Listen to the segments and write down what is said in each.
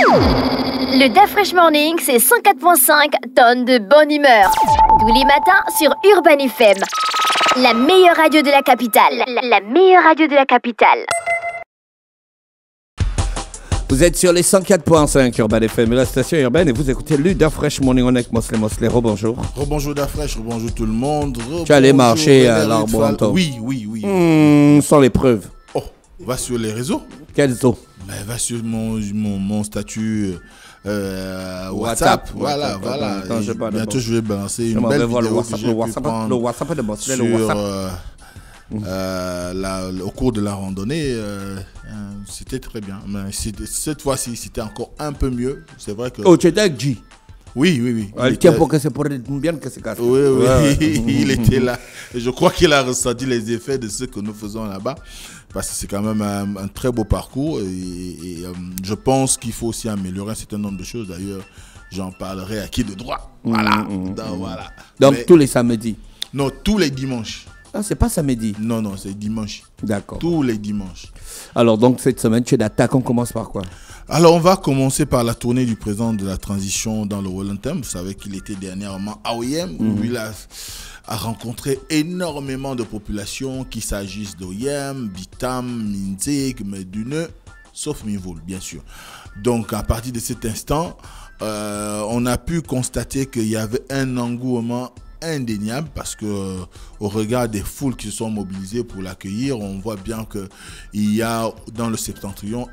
Le DAF Fresh Morning, c'est 104.5 tonnes de bonne humeur. Tous les matins sur Urban FM. La meilleure radio de la capitale. La meilleure radio de la capitale. Vous êtes sur les 104.5 Urban FM, la station urbaine, et vous écoutez le DAF Fresh Morning. On est avec Mosley. Rebonjour. Rebonjour DAF Fresh, rebonjour tout le monde. Tu allais marcher à l'arbre. Oui. Sans les preuves. Oh, va sur les réseaux. Quels os? Va sur mon statut WhatsApp. Voilà. Bientôt, je vais balancer une belle vidéo que j'ai pu prendre le WhatsApp de Mosley, au cours de la randonnée. C'était très bien. Mais cette fois-ci, c'était encore un peu mieux. C'est vrai que... Oh, tu étais avec G? Oui. Tiens, pour que c'est pour bien que c'est cassé. Oui. Il était là. Et je crois qu'il a ressenti les effets de ce que nous faisons là-bas. Parce que c'est quand même un très beau parcours. Et je pense qu'il faut aussi améliorer un certain nombre de choses. D'ailleurs, j'en parlerai à qui de droit. Voilà. Donc, tous les samedis? Non, tous les dimanches. Ah, c'est pas samedi? Non, c'est dimanche. D'accord. Tous les dimanches. Alors, donc, cette semaine, tu es d'attaque. On commence par quoi? Alors, on va commencer par la tournée du président de la transition dans le Wellington. Vous savez qu'il était dernièrement à OIM, où il a rencontré énormément de populations, qu'il s'agisse d'OIM, Bitam, Minzig, Medune, sauf Mivoul, bien sûr. Donc, à partir de cet instant, on a pu constater qu'il y avait un engouement indéniable parce que au regard des foules qui se sont mobilisées pour l'accueillir, on voit bien qu'il y a dans le septentrion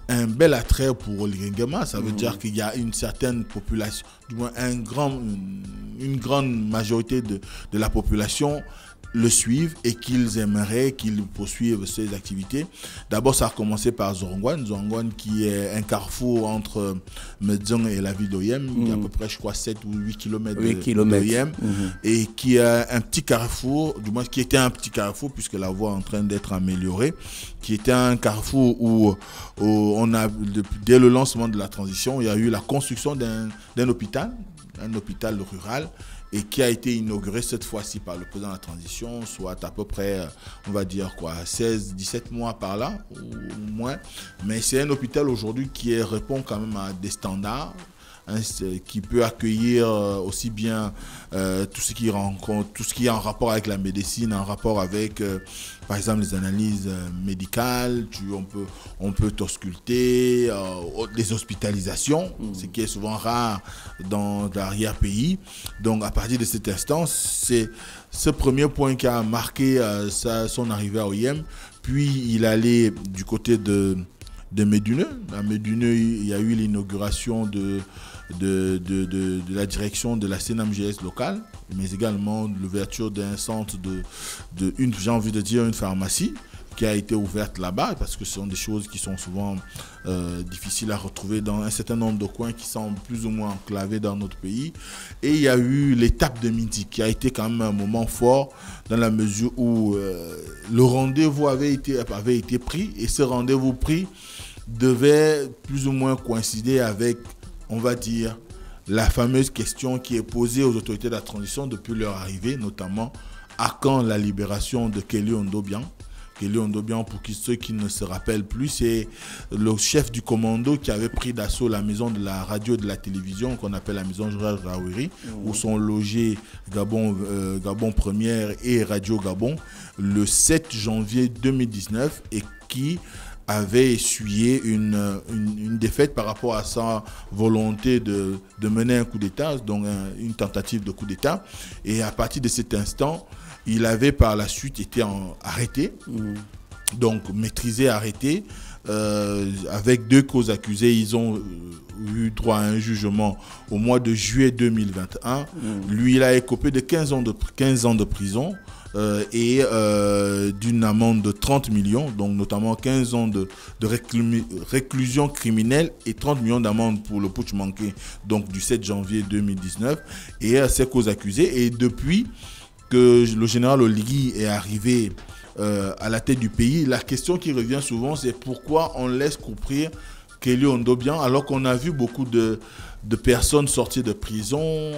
un bel attrait pour l'Iringema. Ça veut dire qu'il y a une certaine population, du moins une grande majorité de la population le suivent et qu'ils aimeraient qu'il poursuive ses activités. D'abord, ça a commencé par Zorongwan qui est un carrefour entre Medzong et la ville d'Oyem, il y a à peu près, je crois, 7 ou 8 km d'Oyem, et qui est un petit carrefour, du moins qui était un petit carrefour, puisque la voie est en train d'être améliorée, qui était un carrefour où on a, dès le lancement de la transition, il y a eu la construction d'un hôpital, rural, et qui a été inauguré cette fois-ci par le président de la transition, soit à peu près, on va dire quoi, 16-17 mois par là, ou moins. Mais c'est un hôpital aujourd'hui qui répond quand même à des standards, qui peut accueillir aussi bien tout ce qui est en rapport avec la médecine, en rapport avec par exemple les analyses médicales, on peut t'ausculter, des hospitalisations, ce qui est souvent rare dans l'arrière-pays. Donc à partir de cet instant, c'est ce premier point qui a marqué son arrivée à OIM. Puis il allait du côté de Medune. À Medune, il y a eu l'inauguration de la direction de la CNMGS locale, mais également l'ouverture d'un centre j'ai envie de dire une pharmacie qui a été ouverte là-bas, parce que ce sont des choses qui sont souvent difficiles à retrouver dans un certain nombre de coins qui sont plus ou moins enclavés dans notre pays. Et il y a eu l'étape de midi qui a été quand même un moment fort dans la mesure où le rendez-vous avait été pris, et ce rendez-vous pris devait plus ou moins coïncider avec, on va dire, la fameuse question qui est posée aux autorités de la transition depuis leur arrivée, notamment à quand la libération de Kelly Ondobian. Kelly Ondobian, pour ceux qui ne se rappellent plus, c'est le chef du commando qui avait pris d'assaut la maison de la radio et de la télévision qu'on appelle la maison Georges Rawiri, où sont logés Gabon Première et Radio Gabon le 7 janvier 2019, et qui avait essuyé une défaite par rapport à sa volonté de mener un coup d'État, donc une tentative de coup d'État. Et à partir de cet instant, il avait par la suite été arrêté, donc maîtrisé, arrêté, avec 2 causes accusées. Ils ont eu droit à un jugement au mois de juillet 2021. Lui, il a écopé de 15 ans de prison. Et d'une amende de 30 millions, donc notamment 15 ans de réclusion criminelle et 30 millions d'amende pour le putsch manqué, donc du 7 janvier 2019, et ses causes accusées. Et depuis que le général Oligui est arrivé à la tête du pays, la question qui revient souvent, c'est pourquoi on laisse courir Kelly Ondobian, alors qu'on a vu beaucoup de personnes sorties de prison,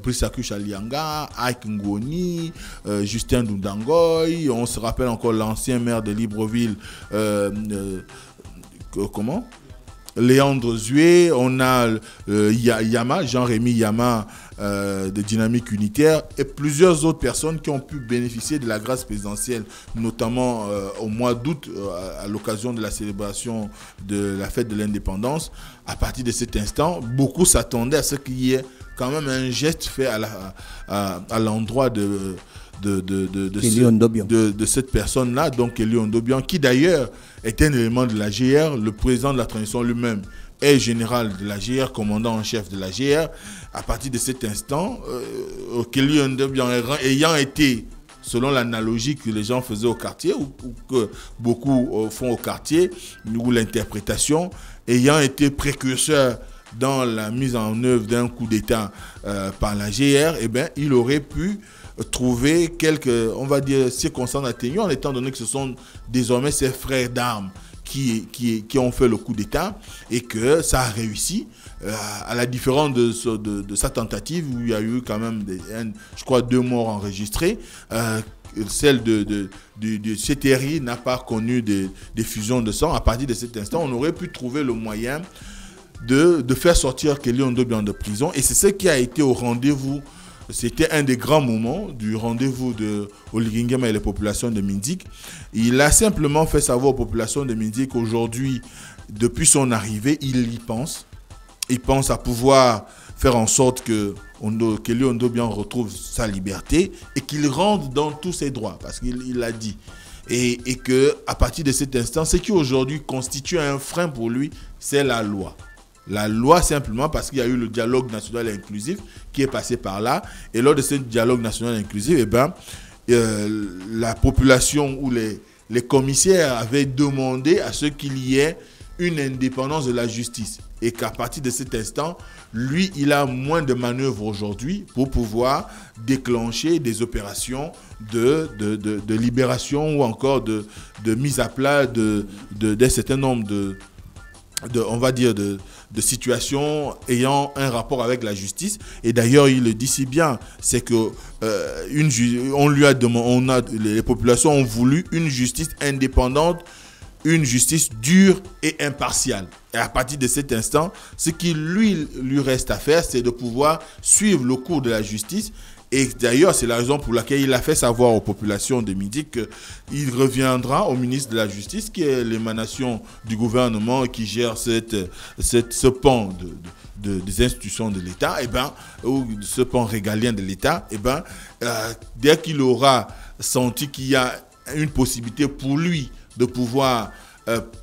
Brisaku Chalianga, Ike Ngoni, Justin Dundangoy. On se rappelle encore l'ancien maire de Libreville, Léandre Zué, on a Yama, Jean-Rémy Yama de Dynamique Unitaire et plusieurs autres personnes qui ont pu bénéficier de la grâce présidentielle, notamment au mois d'août à l'occasion de la célébration de la fête de l'indépendance. À partir de cet instant, beaucoup s'attendaient à ce qu'il y ait quand même un geste fait à l'endroit de cette personne-là, donc Kelly Ondobian, qui d'ailleurs est un élément de la GR. Le président de la transition lui-même est général de la GR, commandant en chef de la GR. À partir de cet instant, Kelly Ondobian ayant été, selon l'analogie que les gens faisaient au quartier, ou que beaucoup font au quartier, ou l'interprétation, ayant été précurseur dans la mise en œuvre d'un coup d'État par la GR, eh bien, il aurait pu trouver quelques, on va dire, circonstances atténuantes, étant donné que ce sont désormais ses frères d'armes qui ont fait le coup d'État et que ça a réussi, à la différence de sa tentative où il y a eu quand même, je crois, 2 morts enregistrés. Celle de CTRI n'a pas connu des fusions de sang. À partir de cet instant, on aurait pu trouver le moyen de faire sortir Kelly Ondobian de prison. Et c'est ce qui a été au rendez-vous. C'était un des grands moments du rendez-vous de Oligui Nguema et les populations de Mindik. Il a simplement fait savoir aux populations de Mindik qu'aujourd'hui, depuis son arrivée, il y pense. Il pense à pouvoir faire en sorte que Kelly Ondobian retrouve sa liberté et qu'il rentre dans tous ses droits, parce qu'il l'a dit. Et qu'à partir de cet instant, ce qui aujourd'hui constitue un frein pour lui, c'est la loi. La loi, simplement parce qu'il y a eu le dialogue national inclusif qui est passé par là. Et lors de ce dialogue national inclusif, eh ben, la population ou les commissaires avaient demandé à ce qu'il y ait une indépendance de la justice. Et qu'à partir de cet instant, lui, il a moins de manœuvres aujourd'hui pour pouvoir déclencher des opérations de libération ou encore de mise à plat d'un certain nombre on va dire, de situations ayant un rapport avec la justice. Et d'ailleurs, il le dit si bien, c'est que on lui a demandé, les populations ont voulu une justice indépendante, une justice dure et impartiale. Et à partir de cet instant, ce qui lui reste à faire, c'est de pouvoir suivre le cours de la justice. Et d'ailleurs, c'est la raison pour laquelle il a fait savoir aux populations de Mindik qu'il reviendra au ministre de la Justice, qui est l'émanation du gouvernement qui gère ce pan des institutions de l'État, ou ce pan régalien de l'État. Dès qu'il aura senti qu'il y a une possibilité pour lui de pouvoir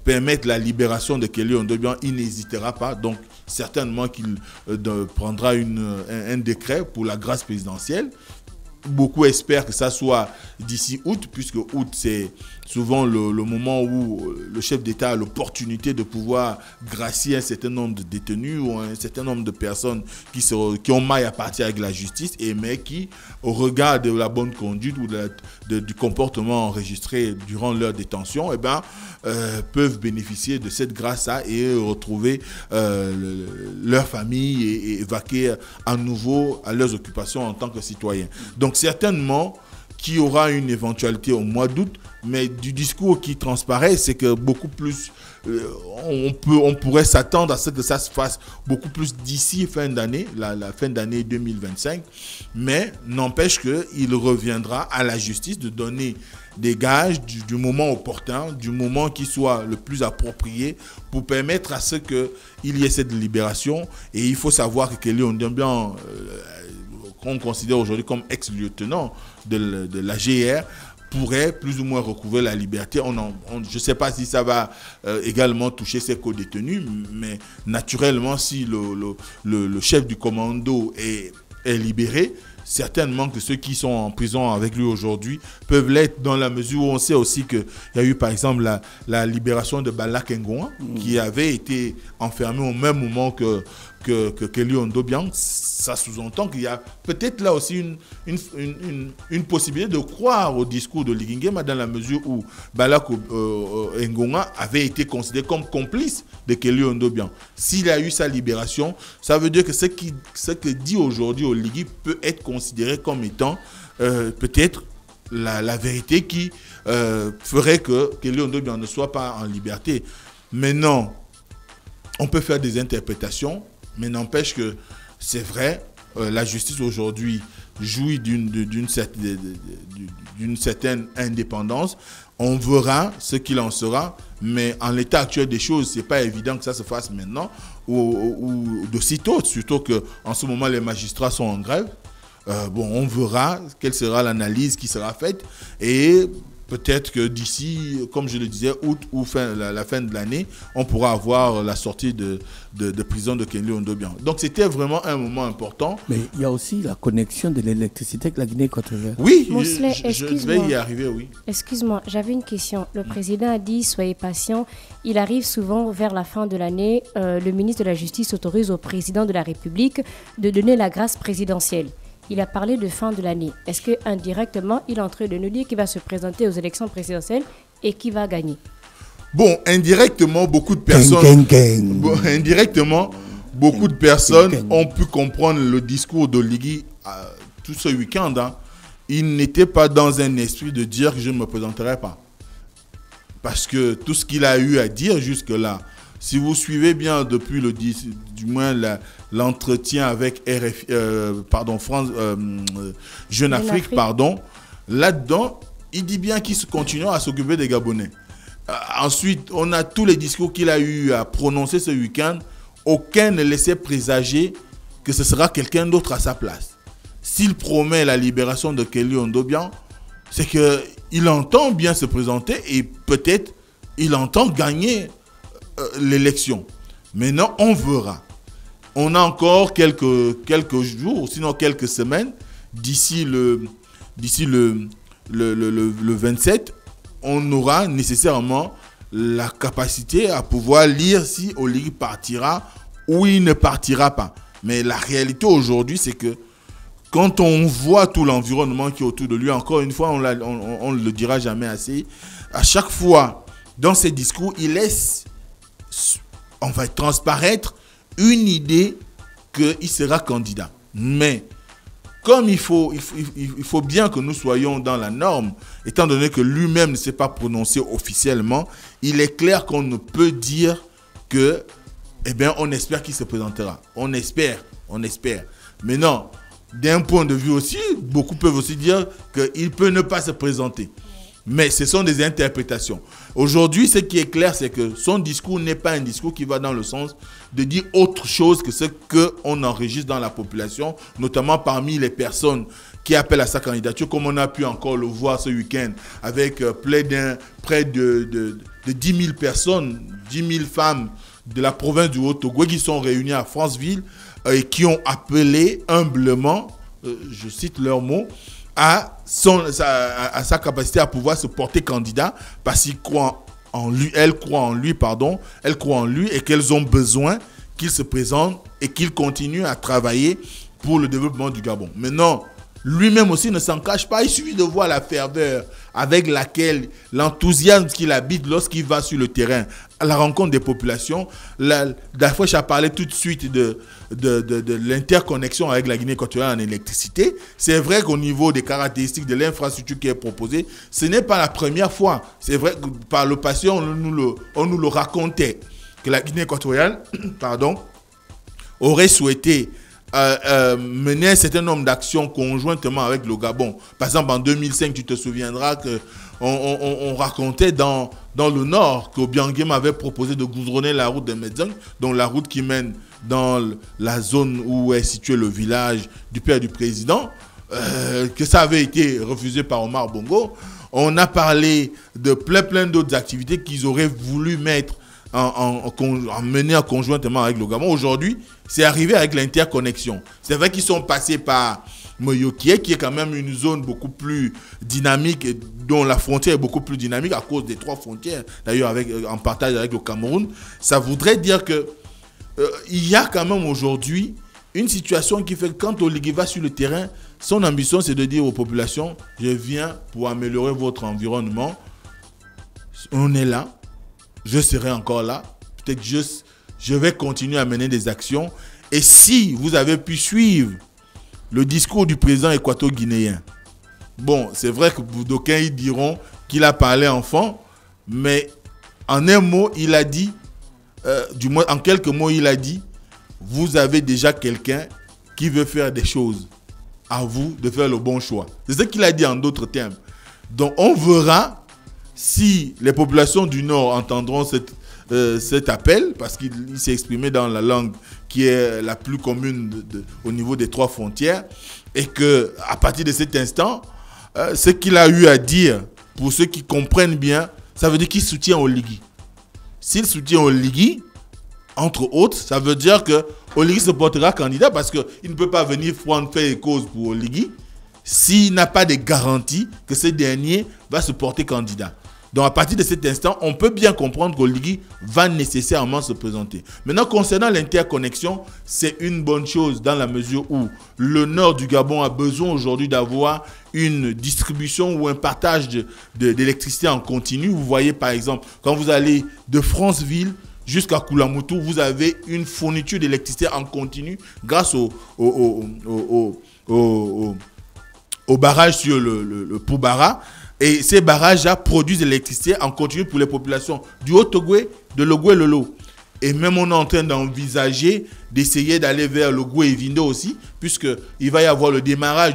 permettre la libération de Kelly Ondobian, il n'hésitera pas. Donc, certainement qu'il prendra un décret pour la grâce présidentielle. Beaucoup espèrent que ça soit d'ici août, puisque août, c'est souvent le moment où le chef d'État a l'opportunité de pouvoir gracier un certain nombre de détenus ou un certain nombre de personnes qui ont maille à partir avec la justice, mais qui, au regard de la bonne conduite ou du comportement enregistré durant leur détention, peuvent bénéficier de cette grâce-là et retrouver leur famille et vaquer à nouveau à leurs occupations en tant que citoyens. Donc certainement qu'il y aura une éventualité au mois d'août, mais du discours qui transparaît, c'est que beaucoup plus, on pourrait s'attendre à ce que ça se fasse beaucoup plus d'ici fin d'année, la fin d'année 2025, mais n'empêche qu'il reviendra à la justice de donner des gages du moment opportun, du moment qui soit le plus approprié pour permettre à ce qu'il y ait cette libération. Et il faut savoir que Kelly Ondobian, qu'on considère aujourd'hui comme ex-lieutenant de la GR, pourrait plus ou moins recouvrer la liberté. Je ne sais pas si ça va également toucher ses co-détenus, mais naturellement, si le chef du commando est libéré, certainement que ceux qui sont en prison avec lui aujourd'hui peuvent l'être, dans la mesure où on sait aussi qu'il y a eu par exemple la libération de Bala Kengoa, qui avait été enfermé au même moment que Kelly Ondobian. Ça sous-entend qu'il y a peut-être là aussi une possibilité de croire au discours de Oligui Nguema, dans la mesure où Bala Kengoa avait été considéré comme complice de Kelly Ondobian. S'il a eu sa libération, ça veut dire que ce que dit aujourd'hui Oligui peut être considéré comme étant peut-être la vérité qui ferait que Kelly Ondobian ne soit pas en liberté. Mais non, on peut faire des interprétations, mais n'empêche que c'est vrai, la justice aujourd'hui jouit d'une certaine indépendance. On verra ce qu'il en sera, mais en l'état actuel des choses, c'est pas évident que ça se fasse maintenant ou de sitôt, surtout qu'en ce moment, les magistrats sont en grève. On verra quelle sera l'analyse qui sera faite et peut-être que d'ici, comme je le disais, août ou la fin de l'année, on pourra avoir la sortie de prison de Kenly Ondobian. Donc c'était vraiment un moment important. Mais il y a aussi la connexion de l'électricité avec la Guinée équatoriale. Oui, Mosley, je vais y arriver, oui. Excuse-moi, j'avais une question. Le président a dit, soyez patient. Il arrive souvent vers la fin de l'année, le ministre de la Justice autorise au président de la République de donner la grâce présidentielle. Il a parlé de fin de l'année. Est-ce qu'indirectement, il est en train de nous dire qu'il va se présenter aux élections présidentielles et qu'il va gagner? Bon, indirectement, beaucoup de personnes... indirectement, beaucoup de personnes ont pu comprendre le discours d'Oligui tout ce week-end. Hein. Il n'était pas dans un esprit de dire que je ne me présenterai pas. Parce que tout ce qu'il a eu à dire jusque-là, si vous suivez bien depuis du moins l'entretien avec Jeune Afrique, là-dedans, il dit bien qu'il continue à s'occuper des Gabonais. Ensuite, on a tous les discours qu'il a eu à prononcer ce week-end. Aucun ne laissait présager que ce sera quelqu'un d'autre à sa place. S'il promet la libération de Kenly Ondobian, c'est qu'il entend bien se présenter et peut-être il entend gagner l'élection. Maintenant, on verra. On a encore quelques jours, sinon quelques semaines, d'ici le 27, on aura nécessairement la capacité à pouvoir lire si Oligui partira ou il ne partira pas. Mais la réalité aujourd'hui, c'est que quand on voit tout l'environnement qui est autour de lui, encore une fois, on ne le dira jamais assez, à chaque fois, dans ses discours, il laisse transparaître une idée qu'il sera candidat. Mais comme il faut bien que nous soyons dans la norme, étant donné que lui-même ne s'est pas prononcé officiellement, il est clair qu'on ne peut dire que, on espère qu'il se présentera. On espère. Mais non, d'un point de vue aussi, beaucoup peuvent aussi dire qu'il peut ne pas se présenter. Mais ce sont des interprétations. Aujourd'hui, ce qui est clair, c'est que son discours n'est pas un discours qui va dans le sens de dire autre chose que ce qu'on enregistre dans la population, notamment parmi les personnes qui appellent à sa candidature, comme on a pu encore le voir ce week-end, avec près de 10 000 personnes, 10 000 femmes de la province du Haut-Togo qui sont réunies à Franceville et qui ont appelé humblement, je cite leurs mots, à sa capacité à pouvoir se porter candidat parce qu'ils croient en lui, elle croit en lui et qu'elles ont besoin qu'il se présente et qu'il continue à travailler pour le développement du Gabon. Maintenant, lui-même aussi ne s'en cache pas. Il suffit de voir la ferveur avec laquelle, l'enthousiasme qu'il habite lorsqu'il va sur le terrain à la rencontre des populations. Dafresh a parlé tout de suite de l'interconnexion avec la Guinée équatoriale en électricité. C'est vrai qu'au niveau des caractéristiques de l'infrastructure qui est proposée, ce n'est pas la première fois. C'est vrai que par le passé, on nous le racontait, que la Guinée équatoriale aurait souhaité mener un certain nombre d'actions conjointement avec le Gabon. Par exemple, en 2005, tu te souviendras qu'on racontait dans le nord qu'Obiangema avait proposé de goudronner la route de Medzang, donc la route qui mène dans la zone où est situé le village du père du président, que ça avait été refusé par Omar Bongo. On a parlé de plein d'autres activités qu'ils auraient voulu mettre en mener conjointement avec le Gabon. Aujourd'hui, c'est arrivé avec l'interconnexion. C'est vrai qu'ils sont passés par Moyokie, qui est quand même une zone beaucoup plus dynamique, et dont la frontière est beaucoup plus dynamique à cause des 3 frontières, d'ailleurs en partage avec le Cameroun. Ça voudrait dire que il y a quand même aujourd'hui une situation qui fait que quand Oligui va sur le terrain, son ambition c'est de dire aux populations, je viens pour améliorer votre environnement, on est là, je serai encore là, peut-être je vais continuer à mener des actions. Et si vous avez pu suivre le discours du président équato-guinéen, bon, c'est vrai que d'aucuns ils diront qu'il a parlé enfant, mais en un mot, il a dit du moins en quelques mots, il a dit, vous avez déjà quelqu'un qui veut faire des choses. À vous de faire le bon choix. C'est ce qu'il a dit en d'autres termes. Donc on verra si les populations du Nord entendront cet appel, parce qu'il s'est exprimé dans la langue qui est la plus commune au niveau des 3 frontières, et qu'à partir de cet instant, ce qu'il a eu à dire, pour ceux qui comprennent bien, ça veut dire qu'il soutient Oligui. S'il soutient Oligui, entre autres, ça veut dire que Oligui se portera candidat parce qu'il ne peut pas venir prendre fait et cause pour Oligui s'il n'a pas de garantie que ce dernier va se porter candidat. Donc à partir de cet instant, on peut bien comprendre qu'Oligui va nécessairement se présenter. Maintenant, concernant l'interconnexion, c'est une bonne chose dans la mesure où le nord du Gabon a besoin aujourd'hui d'avoir une distribution ou un partage d'électricité en continu. Vous voyez par exemple, quand vous allez de Franceville jusqu'à Koulamoutou, vous avez une fourniture d'électricité en continu grâce au barrage sur le Poubara. Et ces barrages-là produisent de l'électricité en continu pour les populations du Haut-Togoué, de Logoué-Lolo. Et même on est en train d'envisager d'essayer d'aller vers Logoué et Vindo aussi, puisqu'il va y avoir le démarrage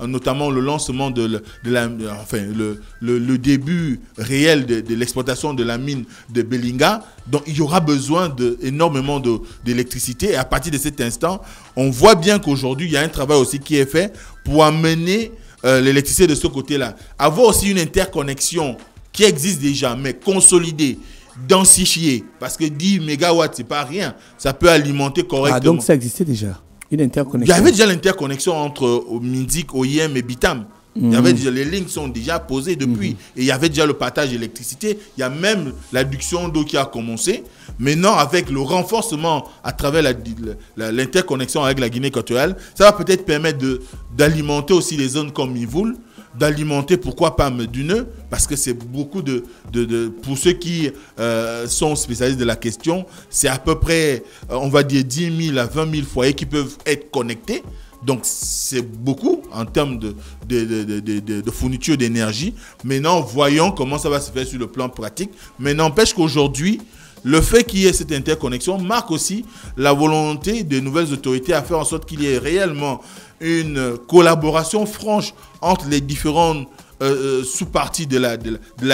notamment le lancement le début réel de l'exploitation de la mine de Belinga. Donc il y aura besoin énormément d'électricité. Et à partir de cet instant, on voit bien qu'aujourd'hui, il y a un travail aussi qui est fait pour amener l'électricité de ce côté-là. Avoir aussi une interconnexion qui existe déjà, mais consolidée, densifiée, parce que 10 mégawatts, c'est pas rien. Ça peut alimenter correctement. Ah, donc ça existait déjà, une interconnexion. Il y avait déjà l'interconnexion entre Mindik, OIM et Bitam. Il y avait déjà, les lignes sont déjà posées depuis. Et il y avait déjà le partage d'électricité. Il y a même l'adduction d'eau qui a commencé. Maintenant, avec le renforcement à travers l'interconnexion avec la Guinée équatoriale, ça va peut-être permettre d'alimenter aussi les zones comme Mivoul, d'alimenter, pourquoi pas, Meduneux, parce que c'est beaucoup pour ceux qui sont spécialistes de la question, c'est à peu près, on va dire, 10 000 à 20 000 foyers qui peuvent être connectés. Donc, c'est beaucoup en termes de fourniture d'énergie. Maintenant, voyons comment ça va se faire sur le plan pratique. Mais n'empêche qu'aujourd'hui, le fait qu'il y ait cette interconnexion marque aussi la volonté des nouvelles autorités à faire en sorte qu'il y ait réellement une collaboration franche entre les différentes sous-parties de la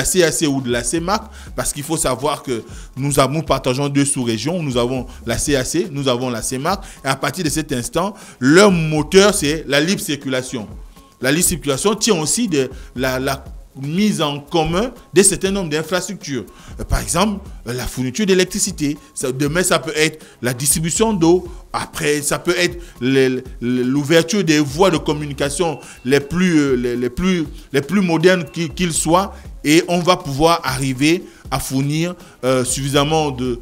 CAC ou de la CEMAC, parce qu'il faut savoir que nous partageons 2 sous-régions. Nous avons la CAC, nous avons la CEMAC, et à partir de cet instant, leur moteur, c'est la libre circulation. La libre circulation tient aussi de la mise en commun d'un certain nombre d'infrastructures. Par exemple, la fourniture d'électricité. Demain, ça peut être la distribution d'eau. Après, ça peut être l'ouverture des voies de communication les plus modernes qu'ils soient. Et on va pouvoir arriver à fournir suffisamment de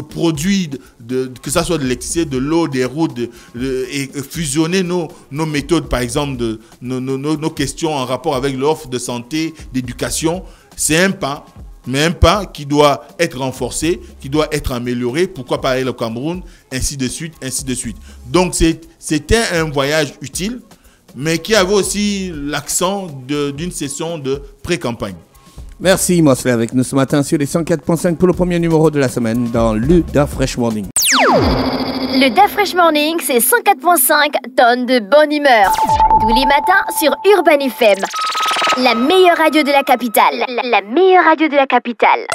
produits, que ce soit de l'électricité, de l'eau, des routes, et fusionner nos méthodes, par exemple, nos questions en rapport avec l'offre de santé, d'éducation. C'est un pas, mais un pas qui doit être renforcé, qui doit être amélioré. Pourquoi pas le Cameroun, ainsi de suite, ainsi de suite. Donc, c'était un voyage utile, mais qui avait aussi l'accent d'une session de pré-campagne. Merci Mosley avec nous ce matin sur les 104.5 pour le premier numéro de la semaine dans le Da Fresh Morning. Le Da Fresh Morning, c'est 104.5 tonnes de bonne humeur. Tous les matins sur Urban FM. La meilleure radio de la capitale. La meilleure radio de la capitale.